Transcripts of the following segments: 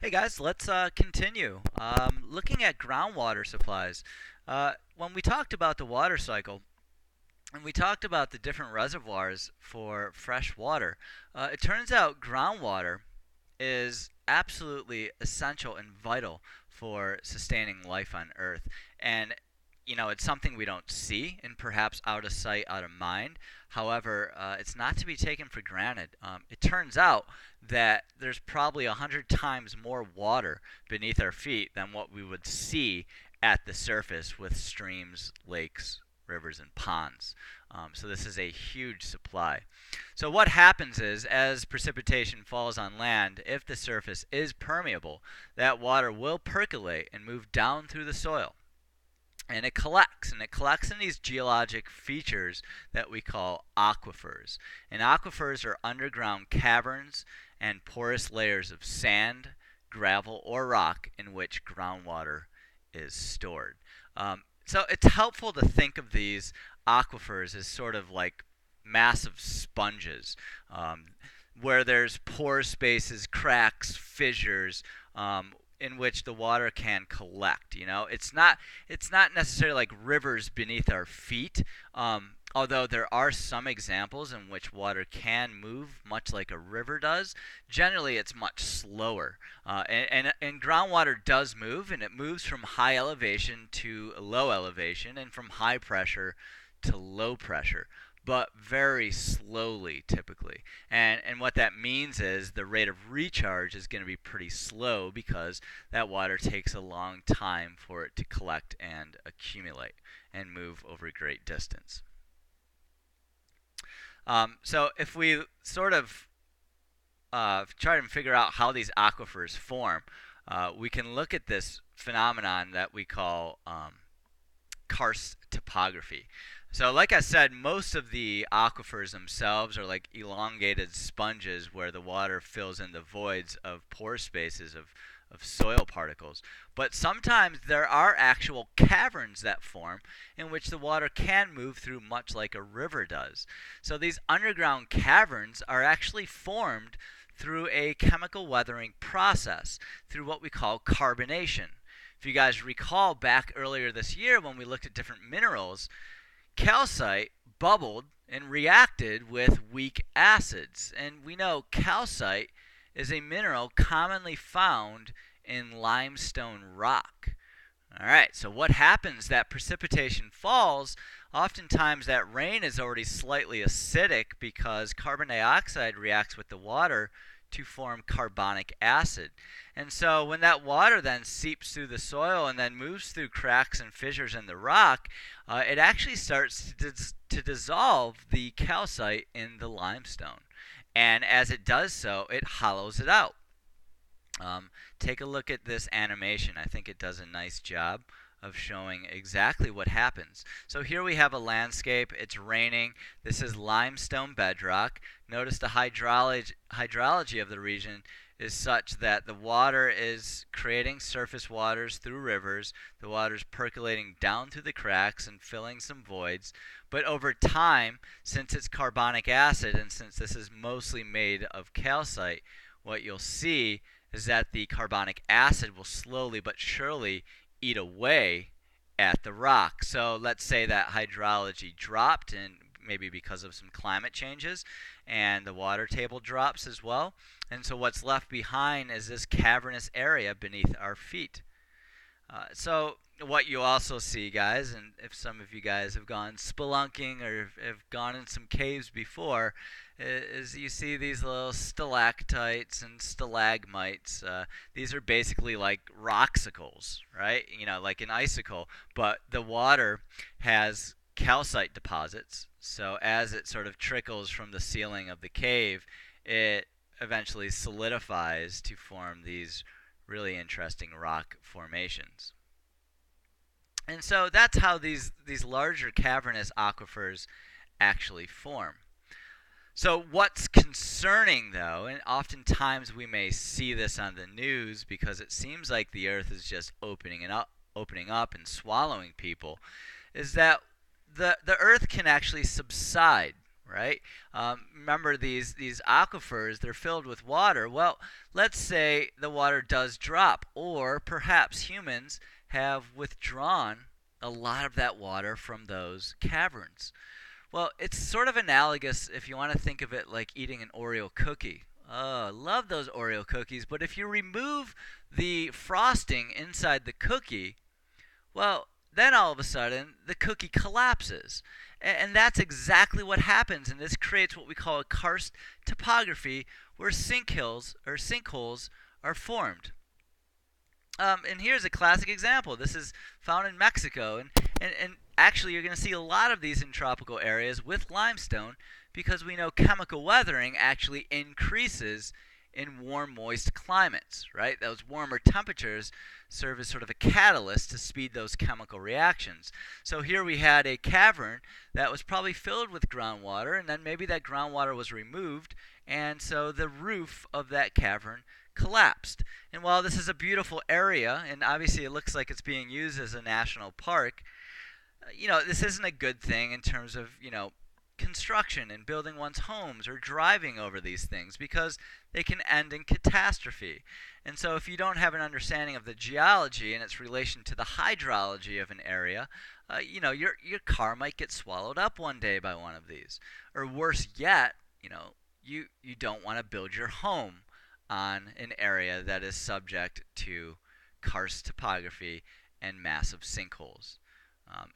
Hey guys, let's continue. Looking at groundwater supplies. When we talked about the water cycle and we talked about the different reservoirs for fresh water, it turns out groundwater is absolutely essential and vital for sustaining life on Earth. And it's something we don't see and perhaps out of sight, out of mind. However, it's not to be taken for granted. It turns out that there's probably 100 times more water beneath our feet than what we would see at the surface with streams, lakes, rivers, and ponds. So this is a huge supply. So what happens is, as precipitation falls on land, if the surface is permeable, that water will percolate and move down through the soil. And it collects, in these geologic features that we call aquifers. And aquifers are underground caverns and porous layers of sand, gravel, or rock in which groundwater is stored. So it's helpful to think of these aquifers as sort of like massive sponges, where there's pore spaces, cracks, fissures, in which the water can collect. It's not necessarily like rivers beneath our feet. Although there are some examples in which water can move much like a river does, generally it's much slower. And groundwater does move, and it moves from high elevation to low elevation, and from high pressure to low pressure, but very slowly typically. And what that means is the rate of recharge is going to be pretty slow because that water takes a long time for it to collect and accumulate and move over a great distance. So if we sort of try to figure out how these aquifers form, we can look at this phenomenon that we call karst topography. So, like I said, most of the aquifers themselves are like elongated sponges where the water fills in the voids of pore spaces of soil particles. But sometimes there are actual caverns that form in which the water can move through much like a river does. So, these underground caverns are actually formed through a chemical weathering process, through what we call carbonation. If you guys recall back earlier this year when we looked at different minerals, calcite bubbled and reacted with weak acids. And we know calcite is a mineral commonly found in limestone rock. All right, so what happens? That precipitation falls. Oftentimes, that rain is already slightly acidic because carbon dioxide reacts with the water to form carbonic acid. And so when that water then seeps through the soil and then moves through cracks and fissures in the rock, it actually starts to dissolve the calcite in the limestone. And as it does so, it hollows it out. Take a look at this animation. I think it does a nice job of showing exactly what happens. So here we have a landscape. It's raining. This is limestone bedrock. Notice the hydrology of the region is such that the water is creating surface waters through rivers. The water is percolating down through the cracks and filling some voids. But over time, since it's carbonic acid and since this is mostly made of calcite, what you'll see is that the carbonic acid will slowly but surely eat away at the rock. So let's say that hydrology dropped, and maybe because of some climate changes, and the water table drops as well. And so what's left behind is this cavernous area beneath our feet. So what you also see, guys, and if some of you guys have gone spelunking or have gone in some caves before, is you see these little stalactites and stalagmites. These are basically like roxicles, right? Like an icicle, but the water has calcite deposits. So as it sort of trickles from the ceiling of the cave, it eventually solidifies to form these really interesting rock formations. And so that's how these larger cavernous aquifers actually form. So what's concerning though, and oftentimes we may see this on the news because it seems like the earth is just opening up and swallowing people, is that the earth can actually subside, right? Remember these aquifers, they're filled with water. Well, let's say the water does drop, or perhaps humans have withdrawn a lot of that water from those caverns. Well, it's sort of analogous if you want to think of it like eating an Oreo cookie. Oh, I love those Oreo cookies, but if you remove the frosting inside the cookie, well, then all of a sudden the cookie collapses. And that's exactly what happens, and this creates what we call a karst topography where sinkholes are formed. And here's a classic example. This is found in Mexico, and actually you're going to see a lot of these in tropical areas with limestone because we know chemical weathering actually increases in warm, moist climates, right? Those warmer temperatures serve as sort of a catalyst to speed those chemical reactions. So here we had a cavern that was probably filled with groundwater, and then maybe that groundwater was removed, and so the roof of that cavern collapsed. And while this is a beautiful area, and obviously it looks like it's being used as a national park, this isn't a good thing in terms of, construction and building one's homes or driving over these things because they can end in catastrophe. And so if you don't have an understanding of the geology and its relation to the hydrology of an area, your car might get swallowed up one day by one of these. Or worse yet, you don't want to build your home on an area that is subject to karst topography and massive sinkholes.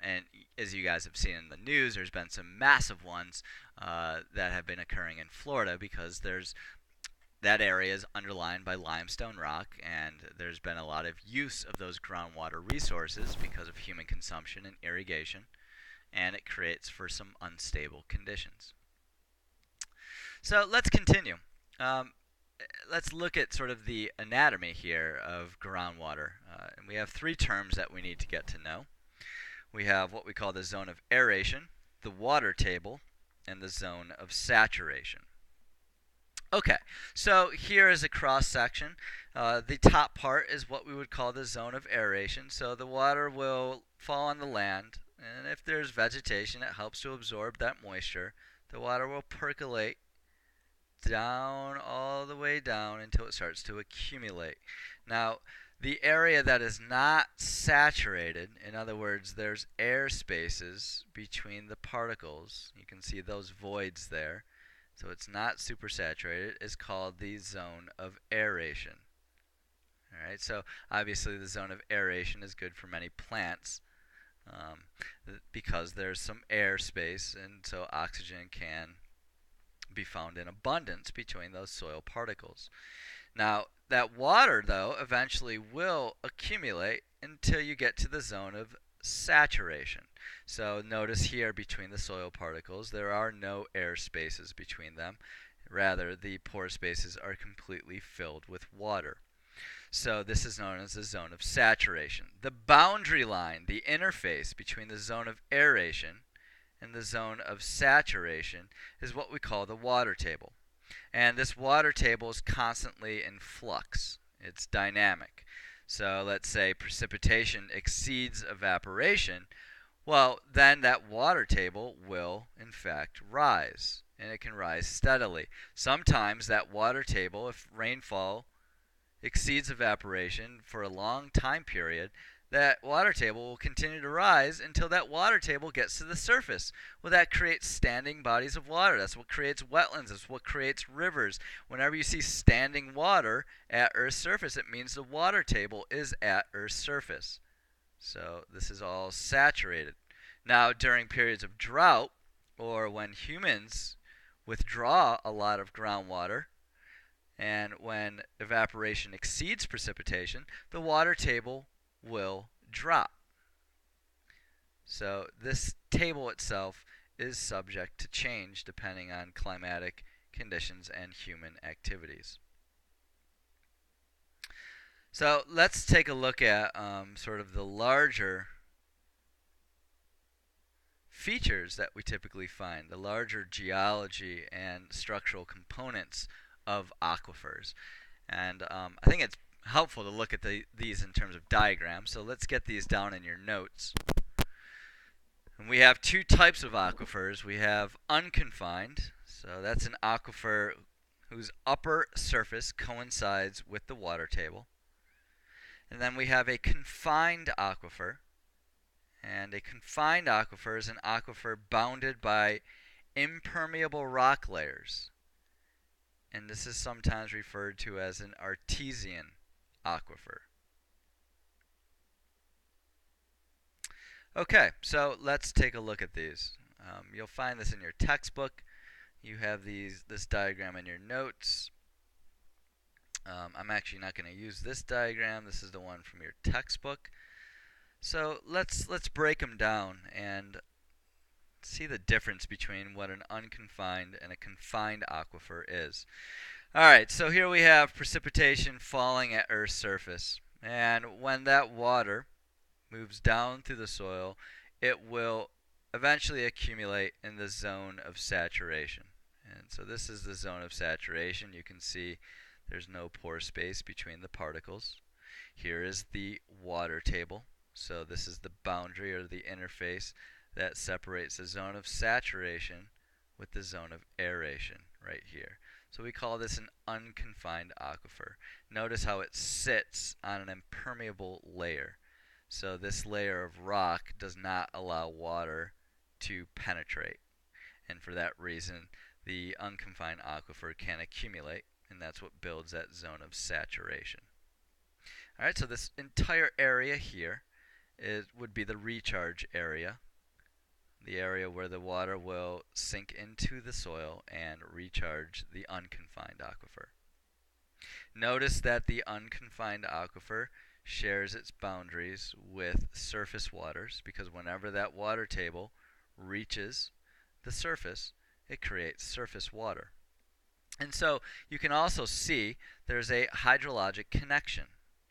And as you guys have seen in the news, there's been some massive ones that have been occurring in Florida because that area is underlined by limestone rock, and there's been a lot of use of those groundwater resources because of human consumption and irrigation, and it creates for some unstable conditions. So let's continue. Let's look at sort of the anatomy here of groundwater. And we have three terms that we need to get to know. We have what we call the zone of aeration, the water table, and the zone of saturation. Okay, so here is a cross section. The top part is what we would call the zone of aeration. So the water will fall on the land, and if there's vegetation, it helps to absorb that moisture. The water will percolate down, all the way down, until it starts to accumulate. Now, the area that is not saturated, in other words, there's air spaces between the particles, you can see those voids there, so it's not supersaturated, is called the zone of aeration. Alright, so obviously the zone of aeration is good for many plants because there's some air space, and so oxygen can be found in abundance between those soil particles. Now, that water, though, eventually will accumulate until you get to the zone of saturation. So notice here between the soil particles, there are no air spaces between them. Rather, the pore spaces are completely filled with water. So this is known as the zone of saturation. The boundary line, the interface between the zone of aeration and the zone of saturation is what we call the water table. And this water table is constantly in flux. It's dynamic. So let's say precipitation exceeds evaporation. Well, then that water table will, in fact, rise. And it can rise steadily. Sometimes that water table, if rainfall exceeds evaporation for a long time period, that water table will continue to rise until that water table gets to the surface. Well, that creates standing bodies of water. That's what creates wetlands. That's what creates rivers. Whenever you see standing water at Earth's surface, it means the water table is at Earth's surface. So this is all saturated. Now, during periods of drought, or when humans withdraw a lot of groundwater, and when evaporation exceeds precipitation, the water table will drop. So this table itself is subject to change depending on climatic conditions and human activities. So let's take a look at sort of the larger features that we typically find, the larger geology and structural components of aquifers. And I think it's helpful to look at these in terms of diagrams, so let's get these down in your notes. And we have two types of aquifers. We have unconfined, so that's an aquifer whose upper surface coincides with the water table. And then we have a confined aquifer. And a confined aquifer is an aquifer bounded by impermeable rock layers. And this is sometimes referred to as an artesian aquifer. Okay, so let's take a look at these. You'll find this in your textbook. You have this diagram in your notes. I'm actually not going to use this diagram. This is the one from your textbook. So let's break them down and see the difference between what an unconfined and a confined aquifer is. Alright, so here we have precipitation falling at Earth's surface. And when that water moves down through the soil, it will eventually accumulate in the zone of saturation. And so this is the zone of saturation. You can see there's no pore space between the particles. Here is the water table. So this is the boundary or the interface that separates the zone of saturation with the zone of aeration right here. So we call this an unconfined aquifer. Notice how it sits on an impermeable layer. So this layer of rock does not allow water to penetrate. And for that reason, the unconfined aquifer can accumulate, and that's what builds that zone of saturation. Alright, so this entire area here would be the recharge area, the area where the water will sink into the soil and recharge the unconfined aquifer. Notice that the unconfined aquifer shares its boundaries with surface waters, because whenever that water table reaches the surface, it creates surface water. And so you can also see there's a hydrologic connection,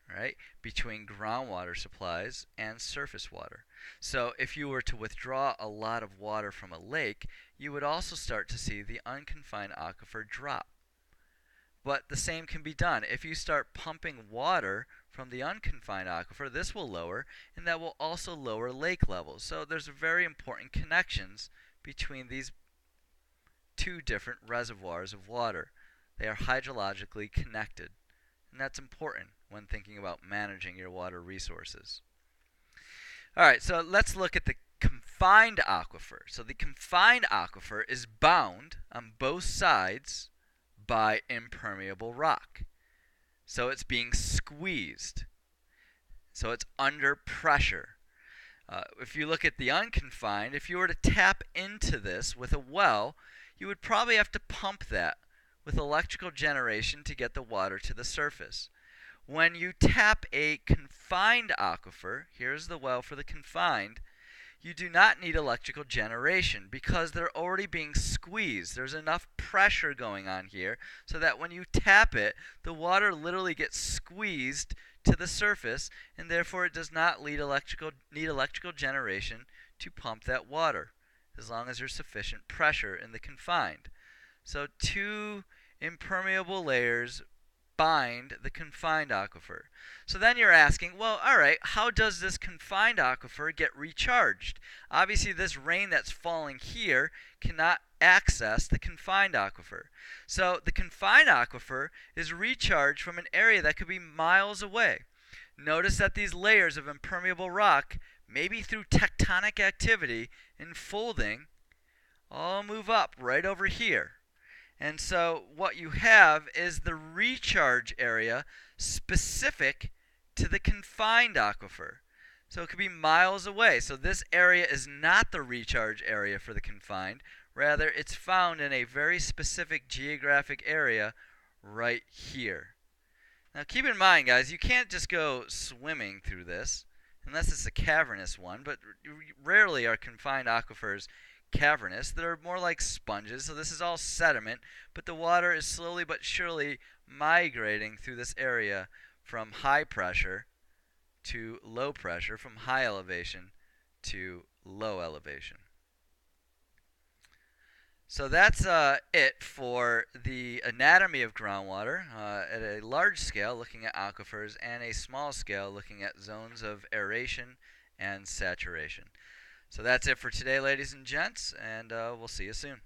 right, between groundwater supplies and surface water. So if you were to withdraw a lot of water from a lake, you would also start to see the unconfined aquifer drop. But the same can be done. If you start pumping water from the unconfined aquifer, this will lower, and that will also lower lake levels. So there's very important connections between these two different reservoirs of water. They are hydrologically connected, and that's important when thinking about managing your water resources. Alright, so let's look at the confined aquifer. So the confined aquifer is bound on both sides by impermeable rock. So it's being squeezed. So it's under pressure. If you look at the unconfined, if you were to tap into this with a well, you would probably have to pump that with electrical generation to get the water to the surface. When you tap a confined aquifer, here's the well for the confined, you do not need electrical generation because they're already being squeezed. There's enough pressure going on here so that when you tap it, the water literally gets squeezed to the surface, and therefore it does not need electrical generation to pump that water, as long as there's sufficient pressure in the confined. So two impermeable layers bind the confined aquifer. So then you're asking, well, alright, how does this confined aquifer get recharged? Obviously this rain that's falling here cannot access the confined aquifer. So the confined aquifer is recharged from an area that could be miles away. Notice that these layers of impermeable rock, maybe through tectonic activity and folding, all move up right over here. And so what you have is the recharge area specific to the confined aquifer. So it could be miles away. So this area is not the recharge area for the confined. Rather, it's found in a very specific geographic area right here. Now keep in mind, guys, you can't just go swimming through this, unless it's a cavernous one, but rarely are confined aquifers cavernous. They're more like sponges, so this is all sediment, but the water is slowly but surely migrating through this area from high pressure to low pressure, from high elevation to low elevation. So that's it for the anatomy of groundwater at a large scale, looking at aquifers, and a small scale, looking at zones of aeration and saturation. So that's it for today, ladies and gents, and we'll see you soon.